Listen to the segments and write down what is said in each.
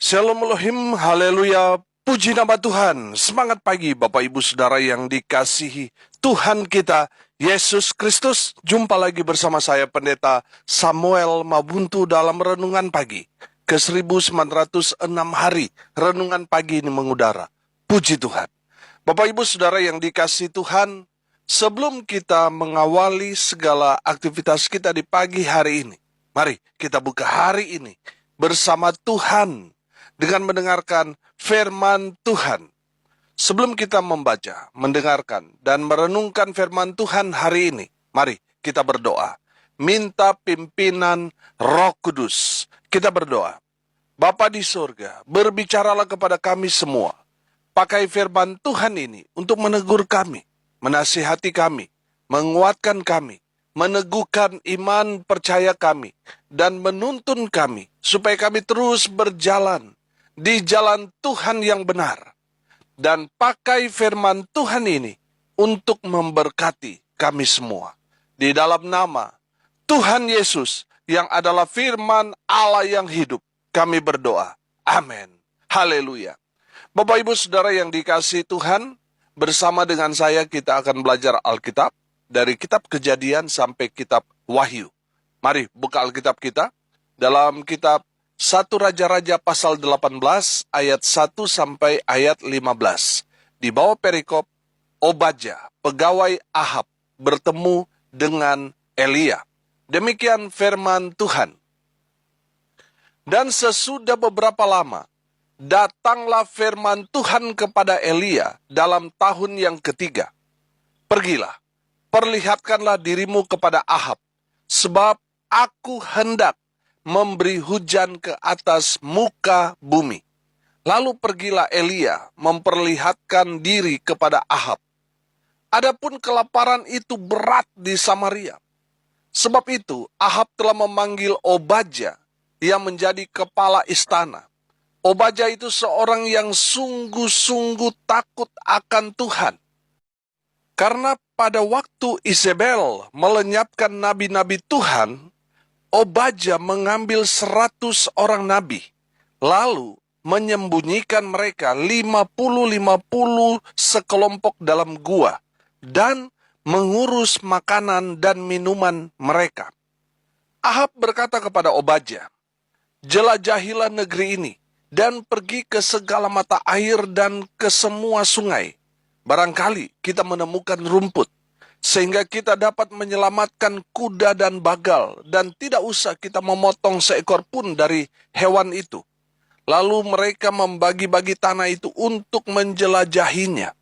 Shalom Elohim, haleluya, puji nama Tuhan. Semangat pagi Bapak Ibu Saudara yang dikasihi Tuhan kita, Yesus Kristus. Jumpa lagi bersama saya Pendeta Samuel Mabuntu dalam Renungan Pagi. Ke 1906 hari Renungan Pagi ini mengudara. Puji Tuhan. Bapak Ibu Saudara yang dikasihi Tuhan, sebelum kita mengawali segala aktivitas kita di pagi hari ini, mari kita buka hari ini bersama Tuhan dengan mendengarkan firman Tuhan. Sebelum kita membaca, mendengarkan, dan merenungkan firman Tuhan hari ini, mari kita berdoa. Minta pimpinan Roh Kudus. Kita berdoa. Bapa di surga, berbicaralah kepada kami semua. Pakai firman Tuhan ini untuk menegur kami, menasihati kami, menguatkan kami, meneguhkan iman percaya kami, dan menuntun kami supaya kami terus berjalan di jalan Tuhan yang benar. Dan pakai firman Tuhan ini untuk memberkati kami semua. Di dalam nama Tuhan Yesus yang adalah firman Allah yang hidup, kami berdoa. Amin. Haleluya. Bapak Ibu Saudara yang dikasihi Tuhan, bersama dengan saya kita akan belajar Alkitab dari kitab Kejadian sampai kitab Wahyu. Mari buka Alkitab kita dalam kitab 1 Raja-Raja pasal 18 ayat 1 sampai ayat 15. Di bawah perikop, Obadja, pegawai Ahab, bertemu dengan Elia. Demikian firman Tuhan. Dan sesudah beberapa lama, datanglah firman Tuhan kepada Elia dalam tahun yang ketiga. Pergilah, perlihatkanlah dirimu kepada Ahab, sebab aku hendak memberi hujan ke atas muka bumi. Lalu pergilah Elia memperlihatkan diri kepada Ahab. Adapun kelaparan itu berat di Samaria. Sebab itu Ahab telah memanggil Obadja yang menjadi kepala istana. Obadja itu seorang yang sungguh-sungguh takut akan Tuhan. Karena pada waktu Isabel melenyapkan nabi-nabi Tuhan, Obadja mengambil 100 orang nabi, lalu menyembunyikan mereka 50-50 sekelompok dalam gua, dan mengurus makanan dan minuman mereka. Ahab berkata kepada Obadja, "Jelajahilah negeri ini, dan pergi ke segala mata air dan ke semua sungai. Barangkali kita menemukan rumput, sehingga kita dapat menyelamatkan kuda dan bagal, dan tidak usah kita memotong seekor pun dari hewan itu." Lalu mereka membagi-bagi tanah itu untuk menjelajahinya.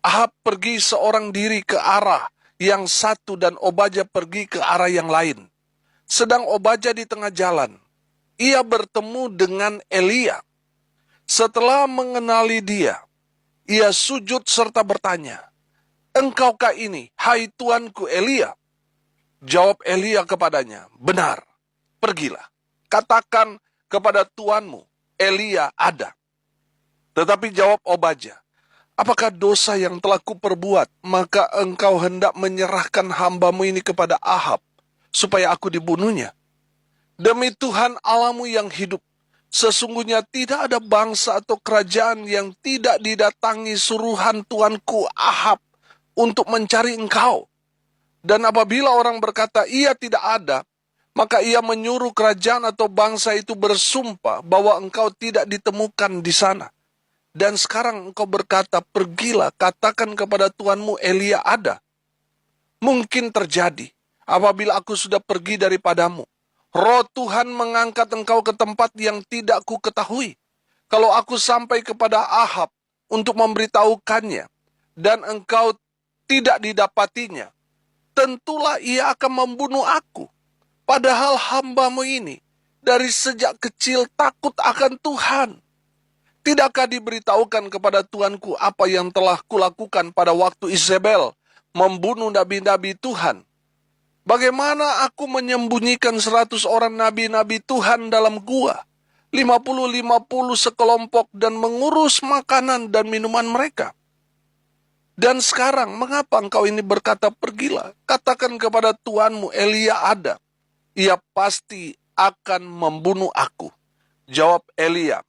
Ahab pergi seorang diri ke arah yang satu, dan Obadja pergi ke arah yang lain. Sedang Obadja di tengah jalan, ia bertemu dengan Elia. Setelah mengenali dia, ia sujud serta bertanya, "Engkaukah ini, hai tuanku Elia?" Jawab Elia kepadanya, "Benar, pergilah, katakan kepada tuanmu, Elia ada." Tetapi jawab Obadja, "Apakah dosa yang telah kuperbuat, maka engkau hendak menyerahkan hambamu ini kepada Ahab, supaya aku dibunuhnya? Demi Tuhan Allahmu yang hidup, sesungguhnya tidak ada bangsa atau kerajaan yang tidak didatangi suruhan tuanku Ahab untuk mencari engkau. Dan apabila orang berkata ia tidak ada, maka ia menyuruh kerajaan atau bangsa itu bersumpah bahwa engkau tidak ditemukan di sana. Dan sekarang engkau berkata, pergilah, katakan kepada tuanmu Elia ada. Mungkin terjadi apabila aku sudah pergi daripadamu, Roh Tuhan mengangkat engkau ke tempat yang tidak ku ketahui. Kalau aku sampai kepada Ahab untuk memberitahukannya, dan engkau tidak didapatinya, tentulah ia akan membunuh aku. Padahal hambamu ini dari sejak kecil takut akan Tuhan. Tidakkah diberitahukan kepada tuanku apa yang telah kulakukan pada waktu Isabel membunuh nabi-nabi Tuhan? Bagaimana aku menyembunyikan 100 orang nabi-nabi Tuhan dalam gua, 50-50 sekelompok, dan mengurus makanan dan minuman mereka? Dan sekarang mengapa engkau ini berkata, pergilah, katakan kepada tuanmu Elia ada. Ia pasti akan membunuh aku. Jawab Elia,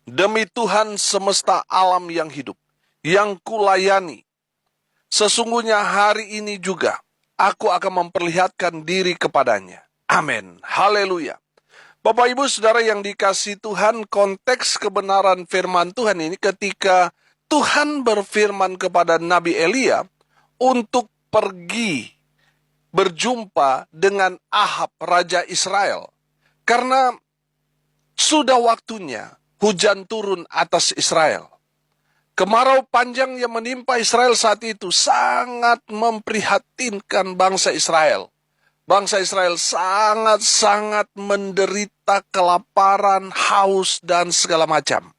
Demi Tuhan semesta alam yang hidup, yang kulayani, sesungguhnya hari ini juga aku akan memperlihatkan diri kepadanya. Amin. Haleluya. Bapak Ibu Saudara yang dikasihi Tuhan, konteks kebenaran firman Tuhan ini ketika Tuhan berfirman kepada Nabi Elia untuk pergi berjumpa dengan Ahab, Raja Israel. Karena sudah waktunya hujan turun atas Israel. Kemarau panjang yang menimpa Israel saat itu sangat memprihatinkan bangsa Israel. Bangsa Israel sangat-sangat menderita kelaparan, haus, dan segala macam.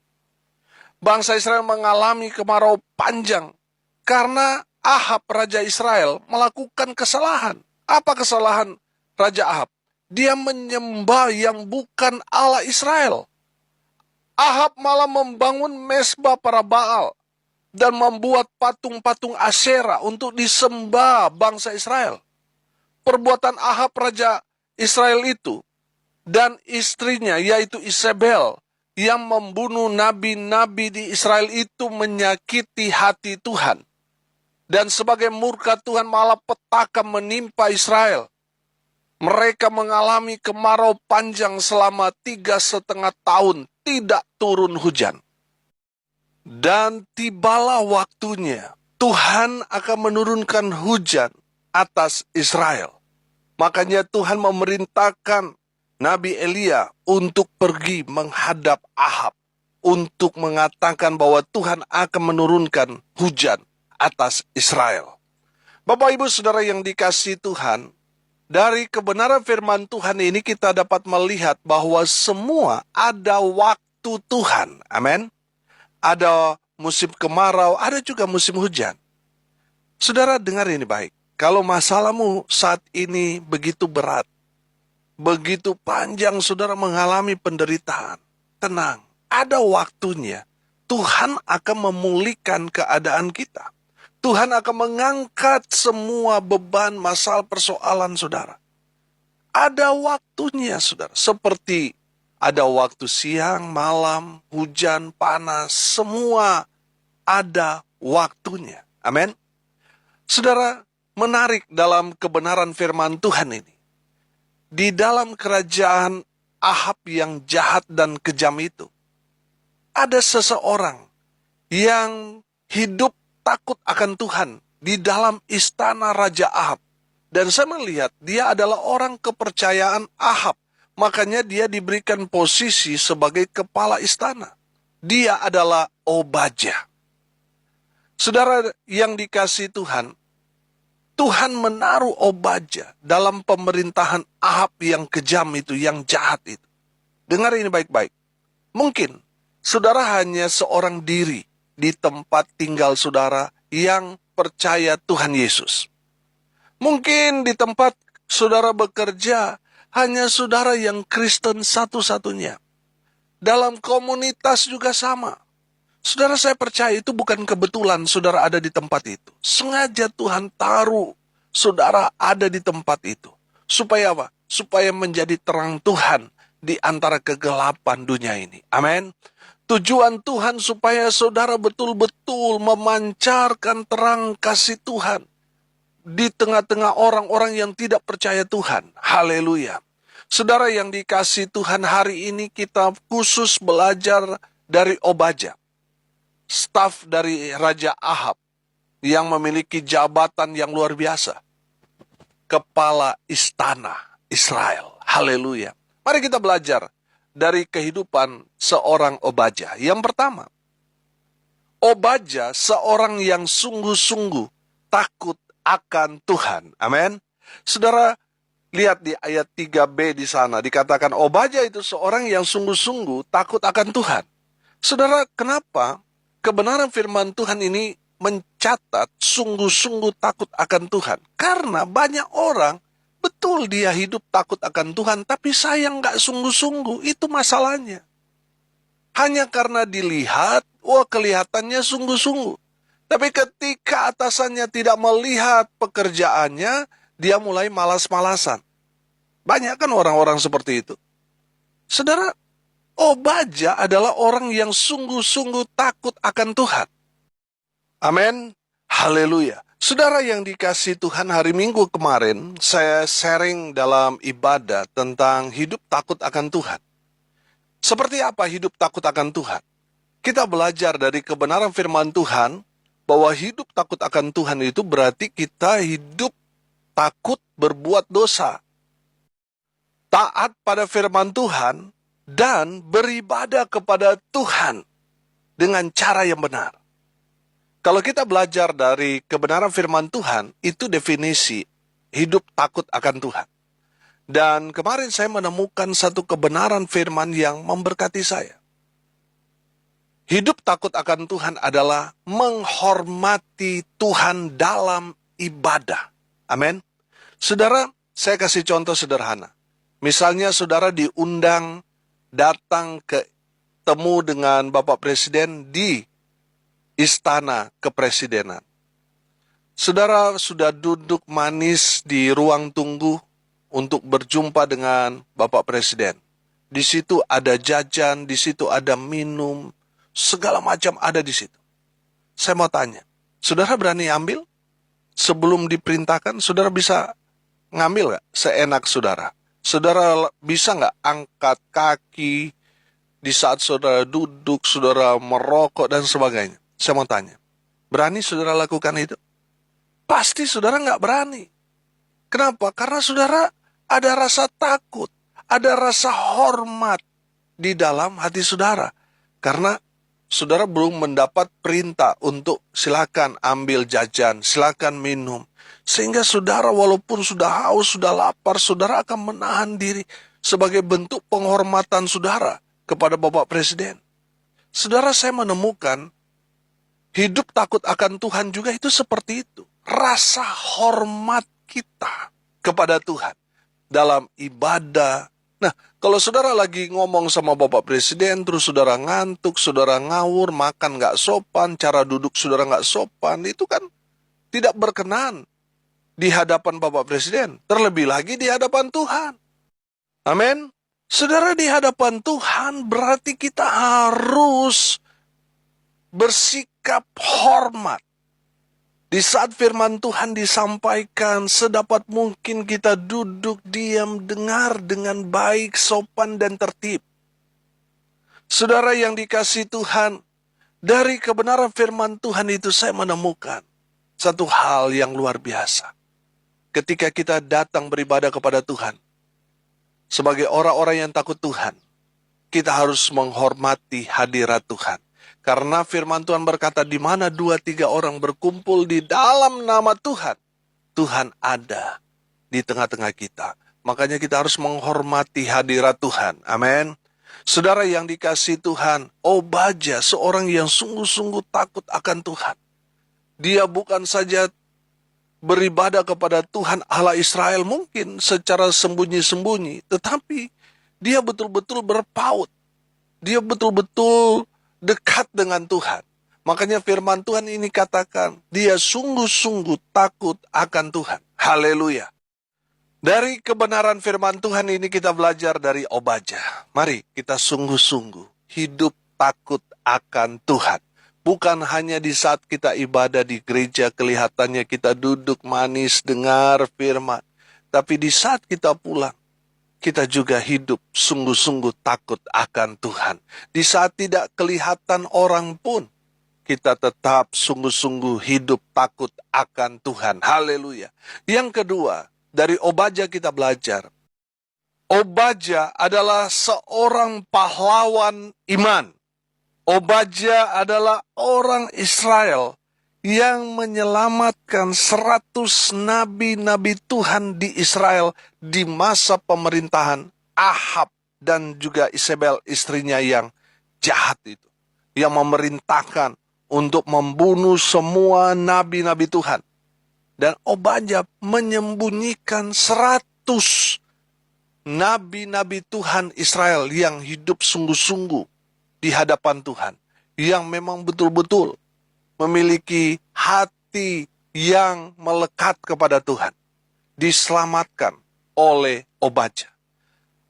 Bangsa Israel mengalami kemarau panjang karena Ahab, Raja Israel, melakukan kesalahan. Apa kesalahan Raja Ahab? Dia menyembah yang bukan Allah Israel. Ahab malah membangun mezbah para Baal dan membuat patung-patung Asyera untuk disembah bangsa Israel. Perbuatan Ahab Raja Israel itu dan istrinya yaitu Isabel yang membunuh nabi-nabi di Israel itu menyakiti hati Tuhan. Dan sebagai murka Tuhan malah petaka menimpa Israel. Mereka mengalami kemarau panjang selama 3,5 tahun, tidak turun hujan. Dan tibalah waktunya Tuhan akan menurunkan hujan atas Israel. Makanya Tuhan memerintahkan Nabi Elia untuk pergi menghadap Ahab, untuk mengatakan bahwa Tuhan akan menurunkan hujan atas Israel. Bapak Ibu Saudara yang dikasihi Tuhan, dari kebenaran firman Tuhan ini kita dapat melihat bahwa semua ada waktu Tuhan. Amin. Ada musim kemarau, ada juga musim hujan. Saudara dengar ini baik. Kalau masalahmu saat ini begitu berat, begitu panjang saudara mengalami penderitaan, tenang. Ada waktunya Tuhan akan memulihkan keadaan kita. Tuhan akan mengangkat semua beban, masalah, persoalan saudara. Ada waktunya saudara. Seperti ada waktu siang, malam, hujan, panas. Semua ada waktunya. Amin. Saudara, menarik dalam kebenaran firman Tuhan ini. Di dalam kerajaan Ahab yang jahat dan kejam itu, ada seseorang yang hidup takut akan Tuhan di dalam istana Raja Ahab. Dan saya melihat dia adalah orang kepercayaan Ahab. Makanya dia diberikan posisi sebagai kepala istana. Dia adalah Obadya. Saudara yang dikasihi Tuhan, Tuhan menaruh Obadya dalam pemerintahan Ahab yang kejam itu, yang jahat itu. Dengar ini baik-baik. Mungkin saudara hanya seorang diri di tempat tinggal saudara yang percaya Tuhan Yesus. Mungkin di tempat saudara bekerja hanya saudara yang Kristen satu-satunya. Dalam komunitas juga sama. Saudara, saya percaya itu bukan kebetulan saudara ada di tempat itu. Sengaja Tuhan taruh saudara ada di tempat itu. Supaya apa? Supaya menjadi terang Tuhan di antara kegelapan dunia ini. Amin. Tujuan Tuhan supaya saudara betul-betul memancarkan terang kasih Tuhan di tengah-tengah orang-orang yang tidak percaya Tuhan. Haleluya. Saudara yang dikasihi Tuhan, hari ini kita khusus belajar dari Obadya, staf dari Raja Ahab yang memiliki jabatan yang luar biasa. Kepala istana Israel. Haleluya. Mari kita belajar dari kehidupan seorang Obadya. Yang pertama, Obadya seorang yang sungguh-sungguh takut akan Tuhan. Amin. Saudara, lihat di ayat 3b di sana. Dikatakan Obadya itu seorang yang sungguh-sungguh takut akan Tuhan. Saudara, kenapa kebenaran firman Tuhan ini mencatat sungguh-sungguh takut akan Tuhan? Karena banyak orang betul dia hidup takut akan Tuhan, tapi sayang gak sungguh-sungguh. Itu masalahnya. Hanya karena dilihat, kelihatannya sungguh-sungguh. Tapi ketika atasannya tidak melihat pekerjaannya, dia mulai malas-malasan. Banyak kan orang-orang seperti itu. Saudara, Obaja adalah orang yang sungguh-sungguh takut akan Tuhan. Amin. Haleluya. Saudara yang dikasihi Tuhan, hari Minggu kemarin saya sharing dalam ibadah tentang hidup takut akan Tuhan. Seperti apa hidup takut akan Tuhan? Kita belajar dari kebenaran firman Tuhan bahwa hidup takut akan Tuhan itu berarti kita hidup takut berbuat dosa, taat pada firman Tuhan, dan beribadah kepada Tuhan dengan cara yang benar. Kalau kita belajar dari kebenaran firman Tuhan, itu definisi hidup takut akan Tuhan. Dan kemarin saya menemukan satu kebenaran firman yang memberkati saya. Hidup takut akan Tuhan adalah menghormati Tuhan dalam ibadah. Amin. Saudara, saya kasih contoh sederhana. Misalnya saudara diundang datang ketemu dengan Bapak Presiden di Istana Kepresidenan. Saudara sudah duduk manis di ruang tunggu untuk berjumpa dengan Bapak Presiden. Di situ ada jajan, di situ ada minum, segala macam ada di situ. Saya mau tanya, saudara berani ambil? Sebelum diperintahkan, saudara bisa ngambil nggak seenak saudara? Saudara bisa nggak angkat kaki di saat saudara duduk, saudara merokok dan sebagainya? Saya mau tanya, berani saudara lakukan itu? Pasti saudara nggak berani. Kenapa? Karena saudara ada rasa takut, ada rasa hormat di dalam hati saudara. Karena saudara belum mendapat perintah untuk silakan ambil jajan, silakan minum. Sehingga saudara walaupun sudah haus, sudah lapar, saudara akan menahan diri sebagai bentuk penghormatan saudara kepada Bapak Presiden. Saudara, saya menemukan hidup takut akan Tuhan juga itu seperti itu. Rasa hormat kita kepada Tuhan dalam ibadah. Nah, kalau saudara lagi ngomong sama Bapak Presiden, terus saudara ngantuk, saudara ngawur, makan nggak sopan, cara duduk saudara nggak sopan, itu kan tidak berkenan di hadapan Bapak Presiden. Terlebih lagi di hadapan Tuhan. Amin. Saudara, di hadapan Tuhan berarti kita harus bersikap hormat. Di saat firman Tuhan disampaikan, sedapat mungkin kita duduk diam, dengar dengan baik, sopan, dan tertib. Saudara yang dikasihi Tuhan, dari kebenaran firman Tuhan itu saya menemukan satu hal yang luar biasa. Ketika kita datang beribadah kepada Tuhan, sebagai orang-orang yang takut Tuhan, kita harus menghormati hadirat Tuhan. Karena firman Tuhan berkata, di mana 2-3 orang berkumpul di dalam nama Tuhan, Tuhan ada di tengah-tengah kita. Makanya kita harus menghormati hadirat Tuhan. Amin. Saudara yang dikasihi Tuhan, Obaja seorang yang sungguh-sungguh takut akan Tuhan. Dia bukan saja beribadah kepada Tuhan Allah Israel mungkin secara sembunyi-sembunyi, tetapi dia betul-betul berpaut. Dia betul-betul dekat dengan Tuhan. Makanya firman Tuhan ini katakan, dia sungguh-sungguh takut akan Tuhan. Haleluya. Dari kebenaran firman Tuhan ini kita belajar dari Obaja. Mari kita sungguh-sungguh hidup takut akan Tuhan. Bukan hanya di saat kita ibadah di gereja, kelihatannya kita duduk manis, dengar firman. Tapi di saat kita pulang, kita juga hidup sungguh-sungguh takut akan Tuhan. Di saat tidak kelihatan orang pun, kita tetap sungguh-sungguh hidup takut akan Tuhan. Haleluya. Yang kedua, dari Obaja kita belajar. Obaja adalah seorang pahlawan iman. Obaja adalah orang Israel yang menyelamatkan 100 nabi-nabi Tuhan di Israel di masa pemerintahan Ahab dan juga Isabel istrinya yang jahat itu. Yang memerintahkan untuk membunuh semua nabi-nabi Tuhan. Dan Obaja menyembunyikan 100 nabi-nabi Tuhan Israel yang hidup sungguh-sungguh di hadapan Tuhan. Yang memang betul-betul memiliki hati yang melekat kepada Tuhan. Diselamatkan oleh Obaja.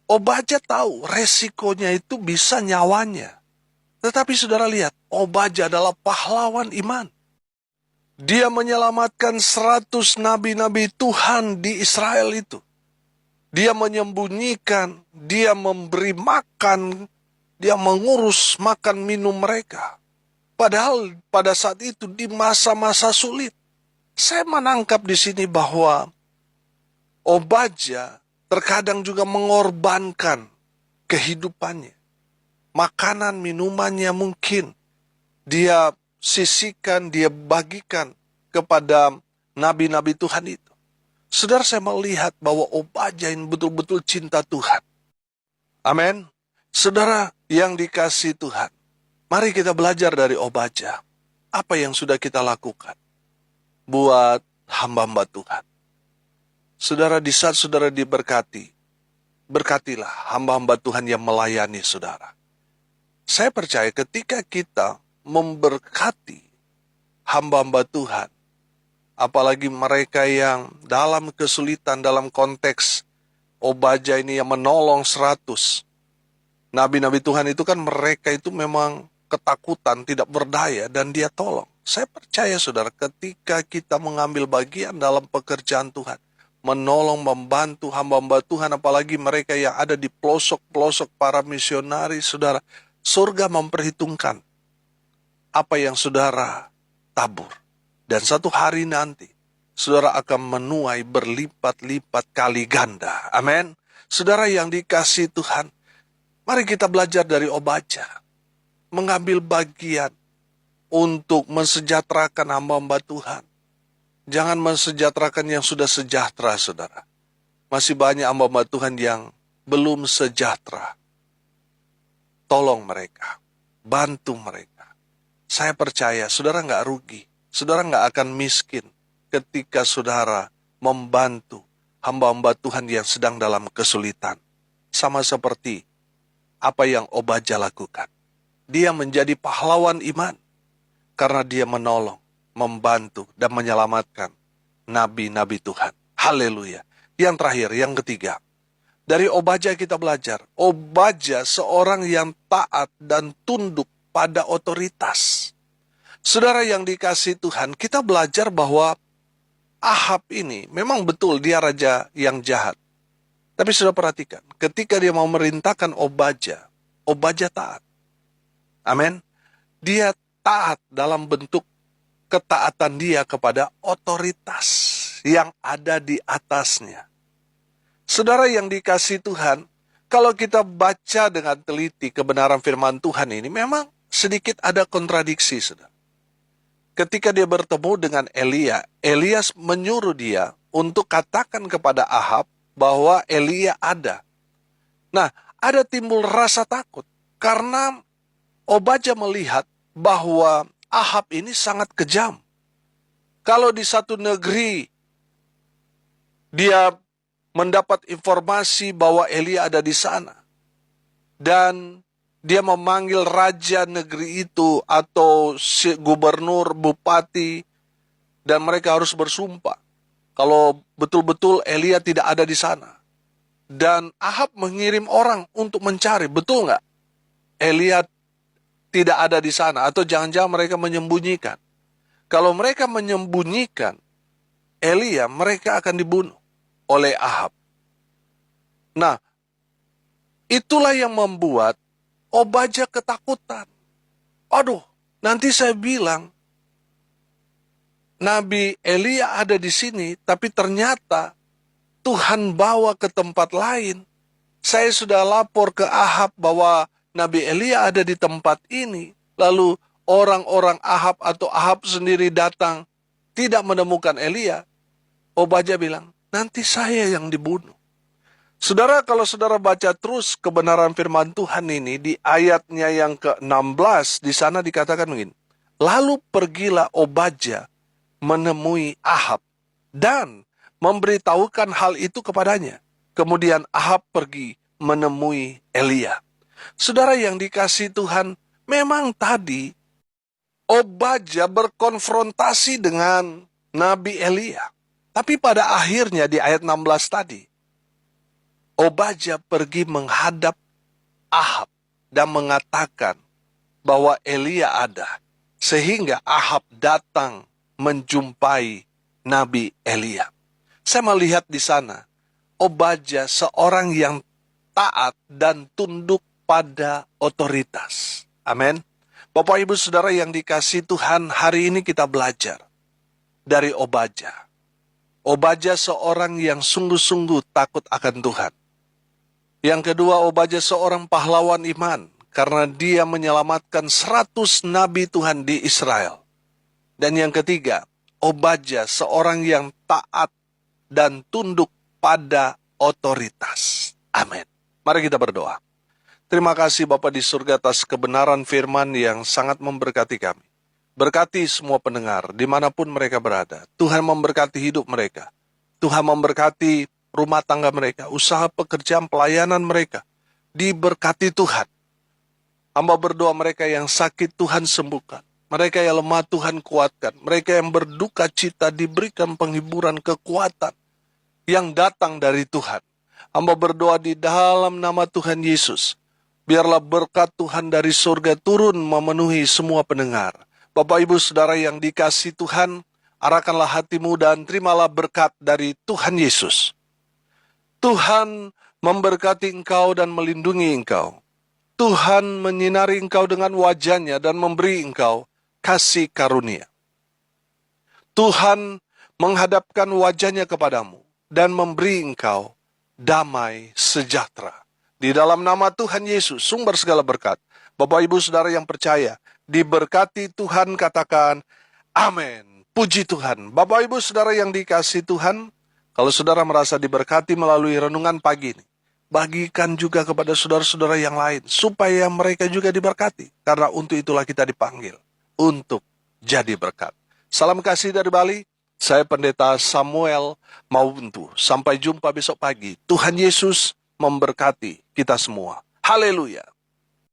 Obadja tahu resikonya itu bisa nyawanya. Tetapi saudara lihat, Obadja adalah pahlawan iman. Dia menyelamatkan 100 nabi-nabi Tuhan di Israel itu. Dia menyembunyikan, dia memberi makan, dia mengurus makan minum mereka. Padahal pada saat itu di masa-masa sulit. Saya menangkap di sini bahwa Obadja terkadang juga mengorbankan kehidupannya. Makanan, minumannya mungkin dia sisihkan, dia bagikan kepada nabi-nabi Tuhan itu. Saudara, saya melihat bahwa Obadja ini betul-betul cinta Tuhan. Amin. Saudara yang dikasihi Tuhan, mari kita belajar dari Obadja. Apa yang sudah kita lakukan buat hamba-hamba Tuhan. Saudara, di saat saudara diberkati, berkatilah hamba-hamba Tuhan yang melayani saudara. Saya percaya ketika kita memberkati hamba-hamba Tuhan, apalagi mereka yang dalam kesulitan, dalam konteks Obadja ini yang menolong 100. Nabi-nabi Tuhan itu kan mereka itu memang ketakutan, tidak berdaya, dan dia tolong. Saya percaya saudara, ketika kita mengambil bagian dalam pekerjaan Tuhan, menolong, membantu hamba-hamba Tuhan, apalagi mereka yang ada di pelosok-pelosok para misionaris, saudara, surga memperhitungkan apa yang saudara tabur. Dan satu hari nanti, saudara akan menuai berlipat-lipat kali ganda. Amin. Saudara yang dikasihi Tuhan, mari kita belajar dari Obadja. Mengambil bagian untuk mensejahterakan hamba-hamba Tuhan. Jangan mensejahterakan yang sudah sejahtera, saudara. Masih banyak hamba-hamba Tuhan yang belum sejahtera. Tolong mereka, bantu mereka. Saya percaya saudara nggak rugi, saudara nggak akan miskin ketika saudara membantu hamba-hamba Tuhan yang sedang dalam kesulitan. Sama seperti apa yang Obadja lakukan. Dia menjadi pahlawan iman karena dia menolong, membantu, dan menyelamatkan nabi-nabi Tuhan. Haleluya. Yang terakhir, yang ketiga. Dari Obadja kita belajar. Obadja seorang yang taat dan tunduk pada otoritas. Saudara yang dikasihi Tuhan, kita belajar bahwa Ahab ini memang betul dia raja yang jahat. Tapi sudah perhatikan, ketika dia mau memerintahkan Obadja, Obadja taat. Amin. Dia taat dalam bentuk ketaatan dia kepada otoritas yang ada di atasnya. Saudara yang dikasihi Tuhan, kalau kita baca dengan teliti kebenaran firman Tuhan ini, memang sedikit ada kontradiksi, saudara. Ketika dia bertemu dengan Elia, Elias menyuruh dia untuk katakan kepada Ahab bahwa Elia ada. Nah, ada timbul rasa takut karena Obadja melihat bahwa Ahab ini sangat kejam. Kalau di satu negeri dia mendapat informasi bahwa Elia ada di sana, dan dia memanggil raja negeri itu atau gubernur, bupati, dan mereka harus bersumpah kalau betul-betul Elia tidak ada di sana. Dan Ahab mengirim orang untuk mencari, betul nggak Elia tidak ada di sana, atau jangan-jangan mereka menyembunyikan. Kalau mereka menyembunyikan Elia, mereka akan dibunuh oleh Ahab. Nah, itulah yang membuat Obadja ketakutan. Aduh, nanti saya bilang Nabi Elia ada di sini, tapi ternyata Tuhan bawa ke tempat lain. Saya sudah lapor ke Ahab bahwa Nabi Elia ada di tempat ini. Lalu orang-orang Ahab atau Ahab sendiri datang, tidak menemukan Elia. Obadja bilang, nanti saya yang dibunuh. Saudara, kalau saudara baca terus kebenaran firman Tuhan ini, di ayatnya yang ke-16, di sana dikatakan begini. Lalu pergilah Obadja menemui Ahab dan memberitahukan hal itu kepadanya. Kemudian Ahab pergi menemui Elia. Saudara yang dikasihi Tuhan, memang tadi Obadja berkonfrontasi dengan Nabi Elia. Tapi pada akhirnya di ayat 16 tadi, Obadya pergi menghadap Ahab dan mengatakan bahwa Elia ada. Sehingga Ahab datang menjumpai Nabi Elia. Saya melihat di sana, Obadya seorang yang taat dan tunduk pada otoritas. Amin. Bapak Ibu Saudara yang dikasihi Tuhan, hari ini kita belajar dari Obadya. Obadya seorang yang sungguh-sungguh takut akan Tuhan. Yang kedua, Obadya seorang pahlawan iman karena dia menyelamatkan 100 nabi Tuhan di Israel. Dan yang ketiga, Obadya seorang yang taat dan tunduk pada otoritas. Amin. Mari kita berdoa. Terima kasih Bapa di surga atas kebenaran firman yang sangat memberkati kami. Berkati semua pendengar dimanapun mereka berada. Tuhan memberkati hidup mereka. Tuhan memberkati rumah tangga mereka, usaha pekerjaan pelayanan mereka. Diberkati Tuhan. Hamba berdoa mereka yang sakit Tuhan sembuhkan. Mereka yang lemah Tuhan kuatkan. Mereka yang berduka cita diberikan penghiburan kekuatan yang datang dari Tuhan. Hamba berdoa di dalam nama Tuhan Yesus. Biarlah berkat Tuhan dari surga turun memenuhi semua pendengar. Bapak Ibu Saudara yang dikasihi Tuhan, arahkanlah hatimu dan terimalah berkat dari Tuhan Yesus. Tuhan memberkati engkau dan melindungi engkau. Tuhan menyinari engkau dengan wajah-Nya dan memberi engkau kasih karunia. Tuhan menghadapkan wajah-Nya kepadamu dan memberi engkau damai sejahtera. Di dalam nama Tuhan Yesus, sumber segala berkat. Bapak Ibu Saudara yang percaya, diberkati Tuhan, katakan amin. Puji Tuhan. Bapak Ibu Saudara yang dikasihi Tuhan, kalau saudara merasa diberkati melalui renungan pagi ini, bagikan juga kepada saudara-saudara yang lain, supaya mereka juga diberkati. Karena untuk itulah kita dipanggil, untuk jadi berkat. Salam kasih dari Bali, saya Pendeta Samuel Mauntu. Sampai jumpa besok pagi. Tuhan Yesus memberkati kita semua. Haleluya.